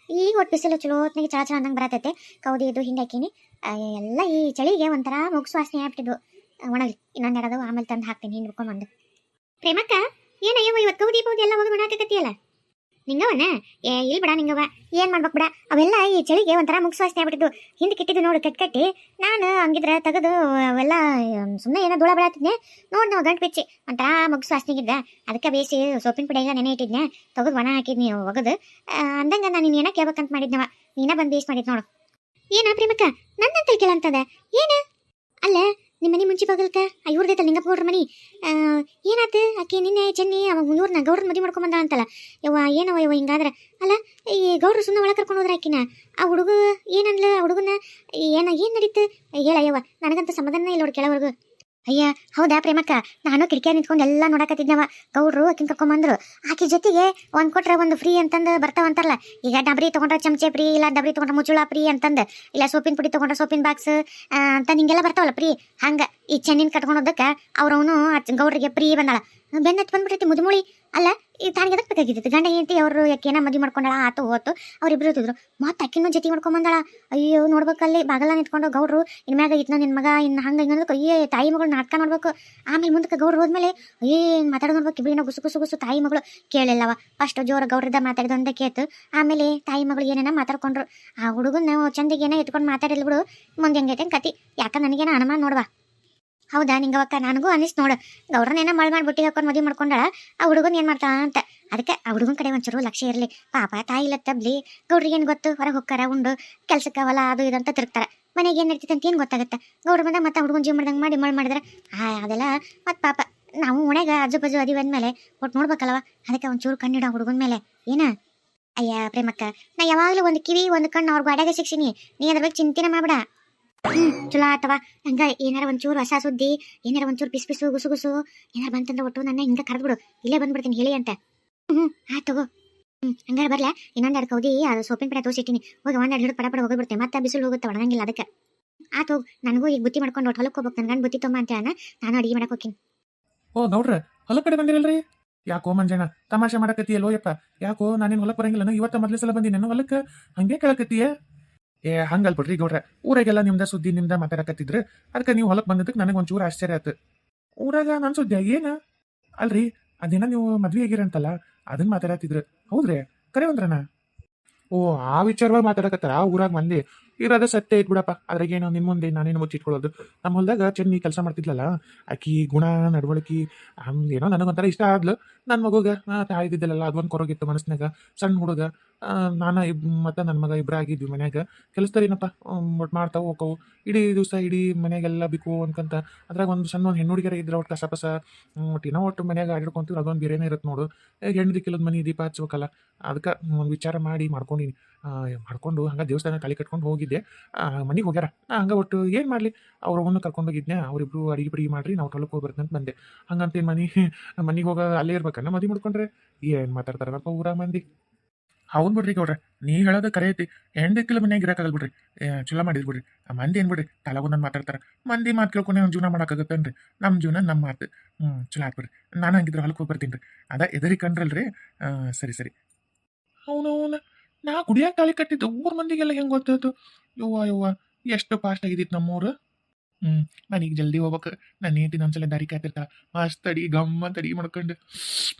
ಈಗ ಹೊಟ್ಟು ಬಿಸಿಲು ಚಲೋ ಹೊತ್ನಾಗೆ ಚಳ ಚಳ ಅಂದಂಗೆ ಬರತೈತೆ. ಕೌದಿ ಇದು ಹಿಂಗೆ ಹಾಕೀನಿ. ಎಲ್ಲ ಈ ಚಳಿಗೆ ಒಂಥರ ಮುಗ್ಸು ವಾಸನೆ ಆಗ್ಬಿಟ್ಟಿದ್ವು. ಒಣಗಿ ಇನ್ನೊಂದು ಎರಡದು ಆಮೇಲೆ ತಂದು ಹಾಕ್ತೀನಿ ಹಿಂಗೆ ಹಿಡ್ಕೊಂಬಂದು. ಪ್ರೇಮಕ್ಕ ಏನಯ್ಯವ ಇವತ್ತು ಕೌದಿ ಬೌದಿ ಎಲ್ಲ ಹೋಗಿ ಮಾಡಾಕತ್ತೀಯಲ್ಲ ನಿಂಗವನ? ಇಲ್ಲಿ ಬಿಡ ನಿಂಗವ, ಏನು ಮಾಡ್ಬೇಕು ಬಿಡ. ಅವೆಲ್ಲ ಈ ಚಳಿಗೆ ಒಂಥರ ಮುಗ್ಸು ವಾಸನೆ ಆಗ್ಬಿಟ್ಟಿದ್ದು. ಹಿಂದೆ ಕಿಟ್ಟಿದ್ದು ನೋಡು ಕಟ್ಟಿ. ನಾನು ಹಂಗಿದ್ರೆ ತೆಗೆದು ಅವೆಲ್ಲ ಸುಮ್ಮನೆ ಏನೋ ಧೂಳ ಬೆಳತ್ತಿದ್ನೆ ನೋಡಿ ನಾವು ಗಂಟು ಬಿಚ್ಚಿ ಒಂಥರ ಮುಗ್ಸು ವಾಸನೆಗಿದ್ದ. ಅದಕ್ಕೆ ಬೇಯಿಸಿ ಸೋಪಿನ ಪುಡಿ ಎಲ್ಲ ನೆನೆ ಇಟ್ಟಿದ್ನೆ, ತೆಗೆದು ಒಣ ಹಾಕಿದ್ನಿ ಒಗದು. ಅಂದಂಗೆ ನಾನು ನೀನು ಏನೋ ಕೇಳ್ಬೇಕಂತ ಮಾಡಿದ್ನವ, ನೀನ ಬಂದು ಬೇಯಿಸಿ ಮಾಡಿದ್ ನೋಡು. ಏನ ಪ್ರೇಮಕ್ಕ ನನ್ನಂತಲ್ ಕೇಳಂತದ ಏನ? ಅಲ್ಲ ನಿಮ್ಮ ಮನೆ ಮುಂಚೆ ಬಗಲ್ಕ ಇವ್ರದೈತಲ್ಲ ನಿಂಗಪ್ಪ ಗೌಡ್ರ ಮನಿ. ಏನಾತ ಆಕೆ ನಿನ್ನೆ ಚೆನ್ನಿ ಅವಾಗ ಇವ್ರನ್ನ ಗೌಡ್ರನ್ನ ಮದುವೆ ಮಾಡ್ಕೊಂಡ್ ಬಂದ ಅಂತಲ್ಲ. ಯವ್ವ ಏನವ ಯವ್ವ ಹಿಂಗಾದ್ರೆ? ಅಲ್ಲ ಈ ಗೌಡ್ರು ಸುಮ್ಮನೆ ಒಳಗೆ ಕರ್ಕೊಂಡು ಹೋದ್ರ ಆಕಿನ. ಆ ಹುಡುಗ ಏನನ್ಲ ಆ ಹುಡುಗನ ಏನು ನಡೀತು ಹೇಳ ಯವ್ವ, ನನಗಂತ ಸಮಾಧಾನ ಇಲ್ಲ ನೋಡಿ ಕೆಳವರೆಗೂ. ಅಯ್ಯ ಹೌದಾ ಪ್ರೇಮಕ್ಕ, ನಾನು ಕಿಟಕಿಯಾಗ ನಿಂತ್ಕೊಂಡು ಎಲ್ಲ ನೋಡಕತ್ತಿದ್ನವ. ಗೌಡ್ರು ಆಕಿನ ಕರ್ಕೊಂಬಂದ್ರು. ಆಕಿ ಜೊತೆಗೆ ಒಂದು ಕೊಟ್ರೆ ಒಂದು ಫ್ರೀ ಅಂತಂದು ಬರ್ತಾವಂತಾರಲ್ಲ. ಈಗ ಡಬ್ರಿ ತೊಗೊಂಡ್ರೆ ಚಮಚೆ ಫ್ರೀ, ಇಲ್ಲ ಡಬ್ರಿ ತೊಗೊಂಡ್ರೆ ಮುಚ್ಚುಳ ಫ್ರೀ ಅಂತಂದು, ಇಲ್ಲ ಸೋಪಿನ ಪುಡಿ ತೊಗೊಂಡ್ರೆ ಸೋಪಿನ ಬಾಕ್ಸ್ ಅಂತ ಹಿಂಗೆಲ್ಲ ಬರ್ತಾವಲ್ಲ ಫ್ರೀ. ಹಂಗೆ ಈ ಚೆನ್ನಿನ ಕಟ್ಕೊಂಡೋದಕ್ಕೆ ಅವ್ರವನು ಗೌಡ್ರಿಗೆ ಫ್ರೀ ಬಂದಾಳ. ಬೆನ್ನತ್ತು ಬಂದ್ಬಿಟ್ಟೈತಿ ಮುದುಮುಳಿ. ಅಲ್ಲ ಈ ತಾನಿಗೆ ಎದಕ್ಕೆ ಬೇಕಾಗಿತ್ತು? ಗಂಡ ಹೆಂಡತಿ ಅವರು ಯಾಕೇನ ಮದುವೆ ಮಾಡ್ಕೊಂಡಾಳ ಆತು ಹೋತು, ಅವ್ರಿಬ್ರು ಇರ್ತಿದ್ರು. ಮತ್ತೆ ಅಕ್ಕಿನೂ ಜೊತೆ ಮಾಡ್ಕೊಂಬಂದಾಳ. ಅಯ್ಯೋ ನೋಡ್ಬೇಕಲ್ಲಿ ಬಾಗಲ ನಿಂತ್ಕೊಂಡು ಗೌಡ್ರು ಇನ್ಮ್ಯಾಗ ಇದ್ನ ನಿನ್ನ ಮಗ ಇನ್ನು ಹಂಗೆ ಹಿಂಗಂದ್ರೆ ಅಯ್ಯೇ ತಾಯಿ ಮಗಳು ನಾಟಕ ನೋಡ್ಬೇಕು. ಆಮೇಲೆ ಮುಂದಕ್ಕೆ ಗೌಡ್ರು ಹೋದ್ಮೇಲೆ ಏನು ಮಾತಾಡೋದು ನೋಡ್ಬೇಕು. ಇಬ್ರಿನ ಗುಸು ಗುಸು ಗುಸು. ತಾಯಿ ಮಗಳು ಕೇಳಿಲ್ಲವ. ಫಸ್ಟ್ ಜೋರ ಗೌಡ್ರದ ಮಾತಾಡಿದೊಂದೇ ಕೇತು, ಆಮೇಲೆ ತಾಯಿ ಮಗಳು ಏನೇನ ಮಾತಾಡ್ಕೊಂಡ್ರು. ಆ ಹುಡುಗನ ಚಂದಿಗೇನ ಇಟ್ಕೊಂಡು ಮಾತಾಡಿಲ್ಲ ಬಿಡು. ಮುಂದೆ ಹೆಂಗೈತೆ ಕತಿ. ಯಾಕ ನನಗೇನ ಅನುಮಾನ ನೋಡ್ವಾ. ಹೌದಾ ನಿಂಗವಕ್ಕ, ನನಗೂ ಅನಿಸ್ ನೋಡು. ಗೌಡ್ರನೇನ ಮಳ್ ಮಾಡಿ ಬುಟ್ಟಿ ಹಾಕೊಂಡು ಮದುವೆ ಮಾಡ್ಕೊಂಡಾಳ. ಆ ಹುಡುಗನ್ ಏನ್ ಮಾಡ್ತಾ ಅಂತ. ಅದಕ್ಕೆ ಆ ಹುಡುಗನ ಕಡೆ ಒಂಚೂರು ಲಕ್ಷ್ಯ ಇರಲಿ. ಪಾಪ ತಾಯಿ ಇಲ್ಲ ತಬ್ಲಿ. ಗೌಡ್ರಿಗೆ ಏನು ಗೊತ್ತು? ಹೊರಗೆ ಹೋಗ್ತಾರ ಉಂಡು ಕೆಲ್ಸಕ್ಕೆ ಅವಲ್ಲ ಅದು ಇದಂತ ತಿರುಗ್ತಾರ. ಮನೆಗೆ ಏನು ನಡೀತೈತೆ ಅಂತ ಏನು ಗೊತ್ತಾಗುತ್ತೆ? ಗೌಡ್ರ ಬಂದ ಮತ್ತೆ ಹುಡುಗನ ಜೀವ ಮಾಡ್ದಂಗೆ ಮಾಡಿ ಮಳ್ ಮಾಡಿದ್ರೆ ಅದೆಲ್ಲ ಮತ್ತೆ ಪಾಪ. ನಾವು ಮನೆಗ ಅಜ್ಜು ಬಜ್ಜು ಅದಿವಿ ಅಂದಮೇಲೆ ಒಟ್ಟು ನೋಡ್ಬೇಕಲ್ವ. ಅದಕ್ಕೆ ಒಂಚೂರು ಕಣ್ಣಿಡ ಹುಡುಗನ ಮೇಲೆ ಏನ. ಅಯ್ಯ ಪ್ರೇಮಕ್ಕ, ನಾ ಯಾವಾಗಲೂ ಒಂದು ಕಿವಿ ಒಂದು ಕಣ್ಣು ಅವ್ರ ಗಾಡ್ಯಾಗ ಶಿಕ್ಷಿನಿ. ನೀ ಅದ್ರ ಬಗ್ಗೆ ಚಿಂತೆನೆ ಮಾಡ್ಬೇಡ. ಚಲೋ ಆತವ. ಹಂಗ ಏನಾರ ಒಂಚೂರು ಹೊಸ ಸುದ್ದಿ, ಏನಾರ ಒಂಚೂರು ಪಿಸು ಗುಸು ಗುಸು ಏನಾರ ಬಂತಂದ್ರೆ ಒಟ್ಟು ನನ್ನ ಹಿಂಗ ಕರೆದ್ಬಿಡು. ಇಲ್ಲೇ ಬಂದ್ಬಿಡ್ತೀನಿ ಹೇಳಿ ಅಂತ. ಆತಗೋ. ಹಂಗಾರೆ ಬರ್ಲಾ? ಇನ್ನೊಂದೆರಡು ಕೌದಿ ಅದು ಸೋಪಿನ ಪಡೆ ತೋರಿಸಿಟ್ಟಿನಿ. ಹೋಗಿ ಒಂದೆರಡು ಹಿಡಿದು ಪಡ ಹೋಗ್ಬಿಡ್ತೇನೆ. ಮತ್ತೆ ಬಿಸಿಲು ಹೋಗುತ್ತೆ ಒಣಗಂಗಿಲ್ಲ. ಅದಕ್ಕೆ ಆತು. ನನಗೂ ಈಗ ಬುತ್ತಿ ಮಾಡ್ಕೊಂಡು ಒಟ್ಟು ಹೊಲಕ್ಕೆ ಹೋಗ್ಬೇಕು. ನನ್ನ ಗಂಡು ಬುತ್ತಿ ತೊಂಬ ಅಂತ ನಾನು ಅಡಿಗೆ ಮಾಡಕ್ಕೆ ಹೋಗ್ತೀನಿ. ಓ ಗೌಡ್ರ ಹೊಲ ಕಡೆ ಬಂದಿರಲ್ರಿ? ಯಾಕೋ ಮಂಜಣ್ಣ ತಮಾಷೆ ಮಾಡಕತ್ತೀಯಲ್ಲೋ ಯಪ್ಪ. ಯಾಕೋ ನಾನೇನು ಹೊಲಕ್ಕೆ ಬರಂಗಿಲ್ಲ. ಇವತ್ತ ಮೊದಲೇ ಸಲ ಬಂದಿ ನನ್ನ ಹೊಲಕ್ಕೆ ಹಂಗೆ ಕೇಳಕತ್ತೀಯ? ಹಂಗಲ್ ಬಿಡ್ರಿ ಗೌಡ್ರ, ಊರಾಗೆಲ್ಲ ನಿಮ್ದ ಸುದ್ದಿ ನಿಮ್ದ ಮಾತಾಡಕತ್ತಿದ್ರು. ಅದಕ್ಕೆ ನೀವು ಹೊಲಕ್ಕೆ ಬಂದದಕ್ಕೆ ನನಗೆ ಒಂಚೂರು ಆಶ್ಚರ್ಯ ಆಯ್ತು. ಊರಾಗ ನನ್ನ ಸುದ್ದಿ ಏನ ಅಲ್ರಿ? ಅದೇನ ನೀವು ಮದ್ವೆ ಆಗಿರಂತಲ್ಲ, ಅದನ್ನ ಮಾತಾಡತ್ತಿದ್ರು. ಹೌದ್ರಿ? ಕರೆ ಒಂದ್ರನ? ಓ ಆ ವಿಚಾರವಾಗಿ ಮಾತಾಡಕತ್ತಾರ ಊರಾಗ ಮಂದಿ. ಇರೋದ ಸತ್ಯ ಐತ್ ಬಿಡಪ್ಪ. ಅದ್ರಾಗೇನು ನಿನ್ ಮುಂದೆ ನಾನೇನು ಮುಚ್ಚಿಟ್ಕೊಳ್ಳೋದು. ನಮ್ಮ ಹೊಲದಾಗ ಚೆನ್ನಿ ಕೆಲಸ ಮಾಡ್ತಿದ್ಲಲ್ಲ, ಆಕಿ ಗುಣ ನಡವಳಿಕೆ ಏನೋ ನನಗೊಂಥರ ಇಷ್ಟ ಆದ್ಲು. ನನ್ನ ಮಗುಗ ತಾಯಿದ್ದಿದ್ದಲ್ಲ ಅದೊಂದು ಕೊರಗಿತ್ತು ಮನಸ್ಸಿನಾಗ. ಸಣ್ಣ ಹುಡುಗ ನಾನು ಮತ್ತು ನನ್ನ ಮಗ ಇಬ್ಬರ ಆಗಿದ್ವಿ ಮನ್ಯಾಗ. ಕೆಲಸದರೇನಪ್ಪ ಒಟ್ಟು ಮಾಡ್ತಾವು ಹೋಕ್ಕವು. ಇಡೀ ದಿವಸ ಇಡೀ ಮನೆಗೆಲ್ಲ ಬಿಕ್ಕು ಅನ್ಕಂತ. ಅದ್ರಾಗ ಒಂದು ಸಣ್ಣ ಒಂದು ಹೆಣ್ಣು ಹುಡುಗಿಯರ ಇದ್ರೆ ಒಟ್ಟು ಕಸ ಪಸ ಒಟ್ಟು ಏನೋ ಒಟ್ಟು ಮನ್ಯಾಗ ಆಡಿಡ್ಕೊಂತೀವಿ. ಅದೊಂದು ಬೇರೆನೇ ಇರುತ್ತೆ ನೋಡು. ಹೆಣ್ಣು ದಿಕ್ಕಿಲ್ಲದ ಮನೆ ದೀಪ ಹಚ್ಬೇಕಲ್ಲ. ಅದಕ್ಕೆ ಒಂದು ವಿಚಾರ ಮಾಡಿ ಮಾಡ್ಕೊಂಡಿನಿ. ಮಾಡ್ಕೊಂಡು ಹಂಗೆ ದೇವಸ್ಥಾನ ತಲೆ ಕಟ್ಕೊಂಡು ಹೋಗಿದ್ದೆ. ಮನೆಗೆ ಹೋಗ್ಯಾರ. ಹಂಗೆ ಒಟ್ಟು ಏನು ಮಾಡಲಿ, ಅವ್ರವನ್ನು ಕರ್ಕೊಂಡು ಹೋಗಿದ್ದೆ. ಅವರಿಬ್ರು ಅಡಿಗೆ ಪಡಿಗೆ ಮಾಡ್ರಿ, ನಾವು ಹೊಲಕ್ಕೆ ಹೋಗಿ ಬರ್ತಂತ ಬಂದೆ. ಹಂಗಂತೇನು ಮನೆಗೆ ಹೋಗ ಅಲ್ಲೇ ಇರ್ಬೇಕನ್ನ ಮದುವೆ ಮಾಡ್ಕೊಂಡ್ರೆ? ಏನು ಮಾತಾಡ್ತಾರನಪ್ಪ ಊರ ಮಂದಿ. ಹೌದು ಬಿಡ್ರಿ ಗೌಡ್ರೆ, ನೀ ಹೇಳೋದು ಕರೆ ಐತಿ. ಹೆಣ್ದಕ್ಕಿಲ್ಲ ಮನ್ಯಾಗ ಇರಕ್ಕಾಗಲ್ಲ ಬಿಡ್ರಿ. ಚಲೋ ಮಾಡಿದ್ ಬಿಡ್ರಿ. ಮಂದಿ ಏನು ಬಿಡ್ರಿ ತಲಗೊಂದನ್ನು ಮಾತಾಡ್ತಾರೆ. ಮಂದಿ ಮಾತು ಕೇಳ್ಕೊಂಡೆ ಒಂದು ಜೀವನ ಮಾಡೋಕ್ಕಾಗತ್ತೇನ್ರಿ? ನಮ್ಮ ಜೀವನ ನಮ್ಮ ಮಾತು. ಚಲೋ ಆತ್ ಬಿಡ್ರಿ. ನಾನು ಹಂಗಿದ್ರೆ ಹೊಲಕ್ಕೆ ಹೋಗಿ ಬರ್ತೀನಿ ರೀ. ಅದ ಎದರಿ ಕಂಡ್ರಲ್ರಿ. ಸರಿ ಸರಿ. ಅವನವನ ನಾ ಕುಡಿಯಾಕ ತಾಳಿ ಕಟ್ಟಿದ್ದು ಊರ್ ಮಂದಿಗೆಲ್ಲ ಹೆಂಗೆ ಗೊತ್ತಾಯ್ತು? ಯವ್ವ ಎಷ್ಟು ಫಾಸ್ಟ್ ಆಗಿದ್ದಿತ್ತು ನಮ್ಮೂರು. ನನಗೆ ಜಲ್ದಿ ಹೋಗ್ಬೇಕು. ನನ್ನ ಹೆಂಡತಿ ನಮ್ಸಲ ದಾರಿ ಕಾಯ್ತಿರ್ತಾಳ. ಮಸ್ತ್ ಅಡಿ ಗಮ್ಮತ್ ಅಡಿಗೆ ಮಾಡ್ಕೊಂಡು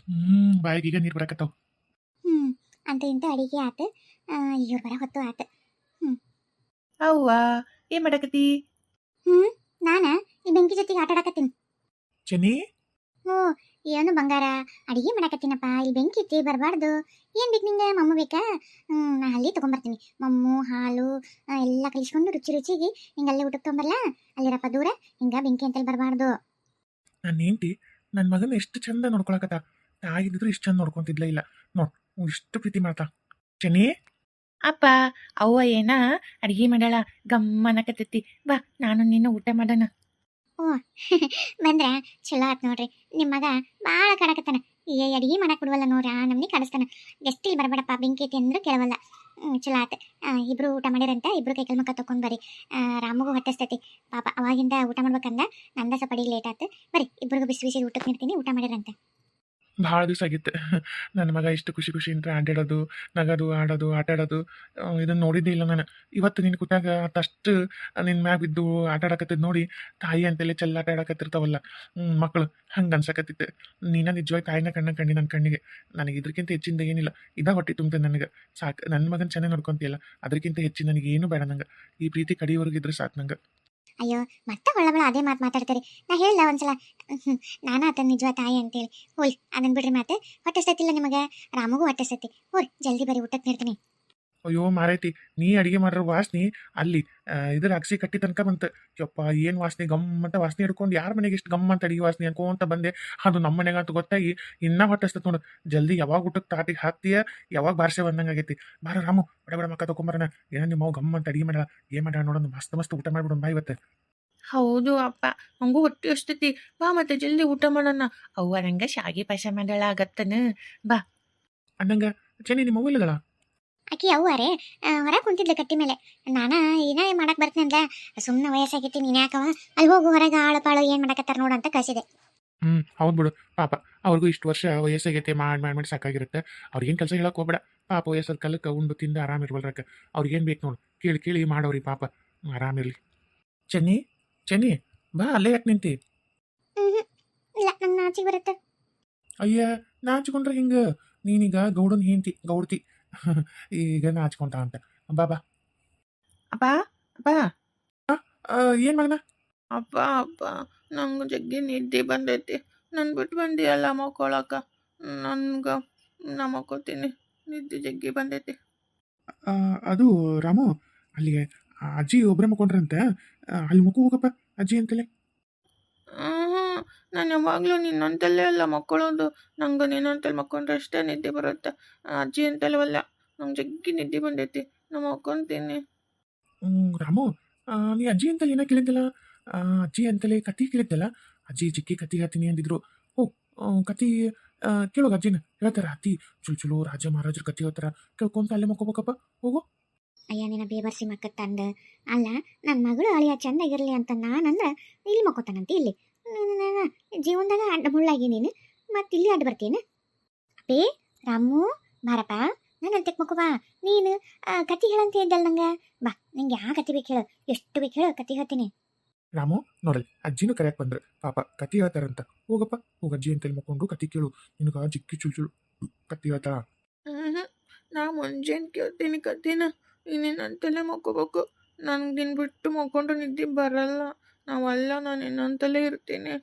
ಬಾಯಿಗೆ ನೀರು ಬರಕತ್ತಾವ. ಅಂತ ಇಂತ ಅಡಿಗೆ ಆತು. ಇವ್ರು ಬರ ಹೊತ್ತು ಆತು. ಅವ್ವ ಏನ್ ಮಾಡಕತ್ತಿ? ನಾನ ಈ ಬೆಂಕಿ ಜೊತೆಗೆ ಆಟ ಆಡಕತ್ತೀನಿ. ಚೆನ್ನಿ ಓ ಏನು ಬಂಗಾರ, ಅಡಿಗೆ ಮಾಡಕತ್ತೀನಪ್ಪ. ಇಲ್ಲಿ ಬೆಂಕಿ ಇತ್ತಿ ಬರಬಾರ್ದು. ಏನು ಬೇಕು ನಿಂಗೆ? ಮಮ್ಮು ಬೇಕಾ? ನಾ ಅಲ್ಲಿ ತೊಗೊಂಬರ್ತೀನಿ. ಮಮ್ಮು ಹಾಲು ಎಲ್ಲ ಕಲಿಸ್ಕೊಂಡು ರುಚಿ ರುಚಿಗೆ ಹಿಂಗೆ ಅಲ್ಲೇ ಊಟಕ್ಕೆ ತೊಗೊಂಬರ್ಲಾ? ಅಲ್ಲಿರಪ್ಪ ದೂರ. ಹಿಂಗೆ ಬೆಂಕಿ ಅಂತೇಳಿ ಬರಬಾರ್ದು. ನನ್ನ ಹೆಂಡತಿ ನನ್ನ ಮಗನ ಎಷ್ಟು ಚಂದ ನೋಡ್ಕೊಳಕತ್ತ. ತಾಯಿದ್ರು ಇಷ್ಟು ಚಂದ ನೋಡ್ಕೊಂತಿದ್ಲ ಇಲ್ಲ ನೋಡ್. ಇಷ್ಟು ಪ್ರೀತಿ ಮಾಡ್ತಾ. ಚೆನ್ನಿ ಅಪ್ಪ ಅವ್ವ ಏನ ಅಡಿಗೆ ಮಾಡ್ಯಾಳ ಗಮ್ಮನಕತ್ತೈತಿ. ಬಾ ನಾನು ನೀನು ಊಟ ಮಾಡೋಣ. ಓ ಬಂದ್ರ ಚಲೋ ಆತ್ ನೋಡ್ರಿ. ನಿಮ್ಮ ಮಗ ಭಾಳ ಕಾಡಕತ್ತಾನ. ಅಡಿಗೆ ಮಾಡಕ್ ಬಿಡುವಲ್ಲ ನೋಡ್ರಿ. ನಮ್ನಿ ಕಾಡಿಸ್ತಾನ. ಗೆಸ್ಟ್ ಇಲ್ಲಿ ಬರಬೇಡಪ್ಪ ಬೆಂಕಿ ಐತಿ ಅಂದ್ರೂ ಕೇಳವಲ್ಲ. ಚಲೋ ಆತ. ಇಬ್ರು ಊಟ ಮಾಡಿರಂತ. ಇಬ್ರು ಕೈಕಲ್ ಮಕ್ಕ ತೊಗೊಂಡ್ ಬರ್ರಿ. ರಾಮಗೂ ಹೊಟ್ಟೆಸ್ತೈತಿ ಪಾಪ. ಅವಾಗಿಂದ ಊಟ ಮಾಡ್ಬೇಕಂದ. ನಂದ ಸ್ವಲ್ಪ ಅಡಿಗೆ ಲೇಟ್ ಆತು. ಬರ್ರಿ ಇಬ್ರಿಗೂ ಬಿಸಿ ಬಿಸಿ ಊಟಕ್ಕೆ ನಿಡ್ತೀನಿ. ಊಟ ಮಾಡಿರಂತೆ. ಭಾಳ ದಿವಸ ಆಗಿತ್ತು ನನ್ನ ಮಗ ಇಷ್ಟು ಖುಷಿ ಖುಷಿಯಿಂದ ಅಡ್ಡಾಡೋದು ನಗದು ಆಡೋದು ಆಟ ಆಡೋದು ಇದನ್ನು ನೋಡಿದ್ದೇ ಇಲ್ಲ ನಾನು. ಇವತ್ತು ನಿನ್ನ ಕುಟ್ಟಾಗ ಅಷ್ಟು ನಿನ್ನ ಮ್ಯಾಗ ಬಿದ್ದು ಆಟ ಆಡಕತ್ತಿದ್ ನೋಡಿ ತಾಯಿ ಅಂತೇಳಿ ಚೆಲ್ಲಾಟ ಆಡಕತ್ತಿರ್ತಾವಲ್ಲ ಮಕ್ಕಳು ಹಂಗೆ ಅನ್ಸಕತ್ತಿತ್ತು. ನೀನ ನಿಜವಾಗಿ ತಾಯಿನ ಕಂಡಿ ನನ್ನ ಕಣ್ಣಿಗೆ. ನನಗೆ ಇದಕ್ಕಿಂತ ಹೆಚ್ಚಿಂದ ಏನಿಲ್ಲ, ಇದ ಹೊಟ್ಟೆ ತುಂಬ್ತದೆ ನನಗೆ. ಸಾಕು, ನನ್ನ ಮಗನ ಚೆನ್ನಾಗಿ ನೋಡ್ಕೊಂತಿಯಲ್ಲ, ಅದಕ್ಕಿಂತ ಹೆಚ್ಚು ನನಗೆ ಏನು ಬೇಡ. ನಂಗೆ ಈ ಪ್ರೀತಿ ಕಡಿಯವರೆಗೂ ಇದ್ರೆ ಸಾಕು ನಂಗೆ. ಅಯ್ಯೋ ಮತ್ತೆ ಒಳ ಅದೇ ಮಾತು ಮಾತಾಡ್ತಾರೆ. ನಾ ಹೇಳ ಒಂದ್ಸಲ ನಾನು ಆತನ ನಿಜವಾದ ತಾಯಿ ಅಂತೇಳಿ. ಹೋಯ್ ಅದನ್ನ ಬಿಡ್ರಿ ಮಾತು. ಹೊಟ್ಟೆ ಸತ್ತಿಲ್ಲ ನಿಮಗೆ, ರಾಮಗೂ ಹೊಟ್ಟೆ ಸತ್ತಿ. ಹೋಯ್ ಜಲ್ದಿ ಬರೀ ಊಟಕ್ಕೆ ನೀಡ್ತೀನಿ. ಅಯ್ಯೋ ಮಾರೈತಿ, ನೀ ಅಡಿಗೆ ಮಾಡಿರೋ ವಾಸನೆ ಅಲ್ಲಿ ಇದ್ರ ಅಗಸಿ ಕಟ್ಟಿ ತನಕ ಬಂತು. ಯಪ್ಪ ಏನು ವಾಸನೆ, ಗಮ್ಮಂತ ವಾಸನೆ ಹಿಡ್ಕೊಂಡು ಯಾರ ಮನೆಗೆ ಇಷ್ಟು ಗಮ್ಮಂತ ಅಡಿಗೆ ವಾಸನೆ ಅನ್ಕೊಂತ ಬಂದೆ. ಅದು ನಮ್ಮ ಮನೆಗೆ ಅಂತ ಗೊತ್ತಾಗಿ ಇನ್ನೂ ಹೊಟ್ಟೆಸ್ತತ್ ನೋಡು. ಜಲ್ದಿ ಯಾವಾಗ ಊಟಕ್ಕೆ ತಾಟಿಗೆ ಹಾಕ್ತೀಯ, ಯಾವಾಗ ಬಾರ್ಸೆ ಬಂದಂಗೆ ಆಗೈತಿ. ಬಾರ ರಾಮು, ಬಡ ಮಕ್ಕ ತೊಗೊಂಬರೋಣ. ಏನೋ ನಿಮ್ಮ ಅವು ಗಮ್ಮಂತ ಅಡಿಗೆ ಮಾಡ ಏನು ಮಾಡ ನೋಡೋಣ. ಮಸ್ತ್ ಊಟ ಮಾಡ್ಬಿಡೋಣ ಬಾ ಇವತ್ತು. ಹೌದು ಅಪ್ಪ, ಹಂಗೂ ಹೊಟ್ಟೆ ಅಷ್ಟೈತಿ. ಬಾ ಮತ್ತೆ ಜಲ್ದಿ ಊಟ ಮಾಡೋಣ. ಅವ್ವ ನಂಗೆ ಶಾವಿಗೆ ಪಾಯಸ ಮಾಡ್ಯಾಳ ಆಗತ್ತನ. ಬಾ. ಅಂದಂಗ ಚೆನ್ನಿ ನಿಮ್ಮ ಅವ್ವ ಇಲ್ಲದಳ? ಆಕಿ ಅವ್ವಾರೇ ಹೊರ ಕುಂತಿದ್ಲು ಕಟ್ಟಿ ಮೇಲೆ. ನಾನು ಏನೇ ಮಾಡಕ್ ಬರ್ತೀನಿ ಅಂದ, ಸುಮ್ಮನೆ ವಯಸ್ಸಾಗೈತಿ ನೀನು ಯಾಕವ ಅಲ್ಲಿ ಹೋಗು ಹೊರಗೆ ಆಳಪಾಳು ಏನು ಮಾಡಕತ್ತಾರ ನೋಡು ಅಂತ ಕಳಿಸಿದೆ. ಹೌದು ಬಿಡು ಪಾಪ, ಅವ್ರಿಗೂ ಇಷ್ಟು ವರ್ಷ ವಯಸ್ಸಾಗೈತೆ ಮಾಡಿ ಸಾಕಾಗಿರುತ್ತೆ. ಅವ್ರಿಗೇನು ಕೆಲಸ ಹೇಳಕ್ ಹೋಗ್ಬೇಡ. ಪಾಪ ವಯಸ್ಸಲ್ಲಿ ಕಲ್ಲಕ್ಕೆ ಉಂಡು ತಿಂದು ಆರಾಮಿರ್ವಲ್ರಕ್ಕ. ಅವ್ರಿಗೇನು ಬೇಕು ನೋಡು, ಕೇಳಿ ಮಾಡೋರಿ ಪಾಪ, ಆರಾಮಿರ್ಲಿ. ಚೆನ್ನಿ ಬಾ, ಅಲ್ಲೇ ಯಾಕೆ ನಿಂತಿ? ಇಲ್ಲ ನಂಗೆ ನಾಚಿಗೆ ಬರುತ್ತೆ. ಅಯ್ಯ, ನಾಚ್ಕೊಂಡ್ರೆ ಹಿಂಗೆ. ನೀನೀಗ ಗೌಡನ ಹೆಂಡ್ತಿ ಗೌಡ್ತಿ ಈಗ ನಾಚ್ಕೊಂತ ಅಂತ. ಬಾ. ಅಪ್ಪ ಅಪ್ಪ ಏನು ಮಗನ? ಅಪ್ಪ ನಂಗೆ ಜಗ್ಗಿ ನಿದ್ದೆ ಬಂದೈತಿ. ನಾನು ಬಿಟ್ಟು ಬಂದಿಯಲ್ಲ ಮಕ್ಕೊಳಕ. ನನ್ಗೆ ನಾ ಮಕ್ಕೋತೀನಿ. ನಿದ್ದೆ ಜಗ್ಗಿ ಬಂದೈತಿ. ಅದು ರಾಮು, ಅಲ್ಲಿಗೆ ಅಜ್ಜಿ ಒಬ್ಬರೇ ಮಕ್ಕೊಂಡ್ರಂತೆ. ಅಲ್ಲಿ ಮಕ್ಕಳು ಹೋಗಪ್ಪ ಅಜ್ಜಿ ಅಂತಲೇ. ನಾನು ಯಾವಾಗಲೂ ನಿನ್ನಂತಲ್ಲೇ ಅಲ್ಲ ಮಕ್ಕಳೋದು. ನಂಗೆ ನಿನ್ನಂತಲ್ಲಿ ಮಕ್ಕೊಂಡ್ರೆ ಅಷ್ಟೇ ನಿದ್ದೆ ಬರುತ್ತೆ. ಅಜ್ಜಿ ಅಂತಲ್ವಲ್ಲ. ನಂಗೆ ಜಗ್ಗಿ ನಿದ್ದೆ ಬಂದೈತಿ, ನಾ ಮಕ್ಕೊಂತೀನಿ. ರಾಮು, ನೀ ಅಜ್ಜಿ ಅಂತಲ್ಲಿ ಏನೋ ಕೇಳಿದ್ದಲ್ಲ. ಅಜ್ಜಿ ಅಂತಲೇ ಕತಿ ಕೇಳಿದ್ದಲ್ಲ. ಅಜ್ಜಿ ಚಿಕ್ಕಿ ಕತಿ ಹೇಳ್ತೀನಿ ಅಂದಿದ್ರು. ಕತಿ ಕೇಳೋಗ ಅಜ್ಜಿನ ಹೇಳ್ತಾರ. ಅತಿ ಚುಳು ರಾಜ ಮಹಾರಾಜರ ಕತಿ ಹೇಳ್ತಾರ, ಕೇಳ್ಕೊಂತ ಅಲ್ಲೇ ಮಕ್ಕೋಬೇಕಪ್ಪ. ಹೋಗು. ಅಯ್ಯ ನಿನ್ನ ಬೇಬರ್ಸಿ ಮಕ್ಕ ತಂದ ಅಲ್ಲ, ನನ್ನ ಮಗಳು ಅಳಿಯ ಚಂದಾಗಿರಲಿ ಅಂತ ನಾನಂದ್ರೆ ಇಲ್ಲಿ ಮಕ್ಕೋತಾನಂತ. ಇಲ್ಲಿ ಜೀವನದಾಗ ಅಡ್ಡ ಮುಳ್ಳಾಗಿ ನೀನು ಮತ್ತೆ ಇಲ್ಲಿ ಅಡ್ಡ ಬರ್ತೀನಿ. ಅಪ್ಪೇ ರಾಮು ಬಾರಪ್ಪ, ನಾನು ಅಂತ ಮಕ್ಕೋ ಬಾ. ನೀನು ಕತಿ ಹೇಳಂತ ಇದ್ದಲ್ಲ ನಂಗೆ. ಬಾ, ನಿಂಗೆ ಯಾವ ಕತಿ ಬೇಕು ಹೇಳು, ಎಷ್ಟು ಬೇಕು ಹೇಳು, ಕತಿ ಹೇಳ್ತೀನಿ. ರಾಮು ನೋಡಲಿ, ಅಜ್ಜಿನೂ ಕರೆಯಕ್ಕೆ ಬಂದ್ರೆ ಪಾಪ ಕತಿ ಹೇಳ್ತಾರಂತ. ಹೋಗಪ್ಪ, ಹೋಗ ಅಜ್ಜಿ ಅಂತೇಳಿ ಮಕ್ಕೊಂಡು ಕತಿ ಕೇಳು. ನಿನಗ ಜಿಕ್ಕಿ ಚುಳು ಕತಿ ಹೇಳ್ತಾರ. ನಾ ಮುಂಜಾನೆ ಕೇಳ್ತೀನಿ ಕತಿನ. ಇನ್ನೇನಂತಲೇ ಮಕ್ಕೋಬೇಕು. ನನ್ಗೆ ನಿನ್ ಬಿಟ್ಟು ಮಕ್ಕೊಂಡ್ರೆ ನಿದ್ದೆ ಬರಲ್ಲ. ನಾನು ಇನ್ನಂತಲೇ ಇರ್ತೀನಿ.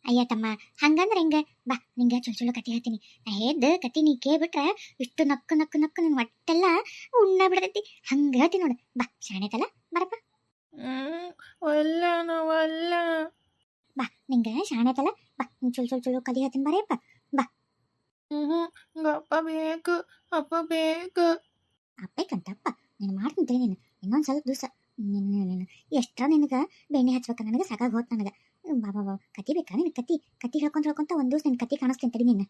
ಅಯ್ಯ ತಮ್ಮ, ಹಂಗಂದ್ರೆ ಹೆಂಗೆ? ಬಾ, ನಿಂಗೆ ಚುಳು ಕತಿ ಹೇಳ್ತೀನಿ. ನಾ ಹೇಳ್ದ ಕತಿ ನೀ ಕೇಳ್ಬಿಟ್ರೆ ಇಷ್ಟು ನಕ್ಕು ನಿನ್ನ ಹೊಟ್ಟೆಲ್ಲ ಉಣ್ಣ ಬಿಡ್ತೈತಿ. ಹಂಗೆ ಹೇಳ್ತೀನಿ ನೋಡು. ಬಾ, ಶಾಣೆತಲ್ಲ, ಬರಪ್ಪ. ಒಲ್ಲ ಬಾ, ನಿಂಗೆ ಶಾಣೆತಲ್ಲ, ಬಾ, ಚುಳು ಕದಿ ಹೇಳ್ತೀನಿ ಬರೆಯಪ್ಪ. ಬಾ. ಅಪ್ಪ ಬೇಕು. ಅಪ್ಪೇಕಂತಪ್ಪ ನೀನು ಮಾಡ್ತೀನಿ ನೀನು ಇನ್ನೊಂದು ಸ್ವಲ್ಪ ದಿವಸ. ನೀನು ಎಷ್ಟರ ನಿನಗೆ ಬೆಣ್ಣೆ ಹಚ್ಬೇಕ, ನನಗೆ ಸಾಕಾಗಿ ಹೋತ್ ನನಗೆ. ಬಾ ಕತಿ ಬೇಕಾ ನಿನಗೆ? ಕತಿ ಹೇಳ್ಕೊಂತ ಒಂದು ದಿವಸ ನಿನ್ನ ಕತಿ ಕಾಣಿಸ್ತೀನಿ ತಡಿ ನೀನು.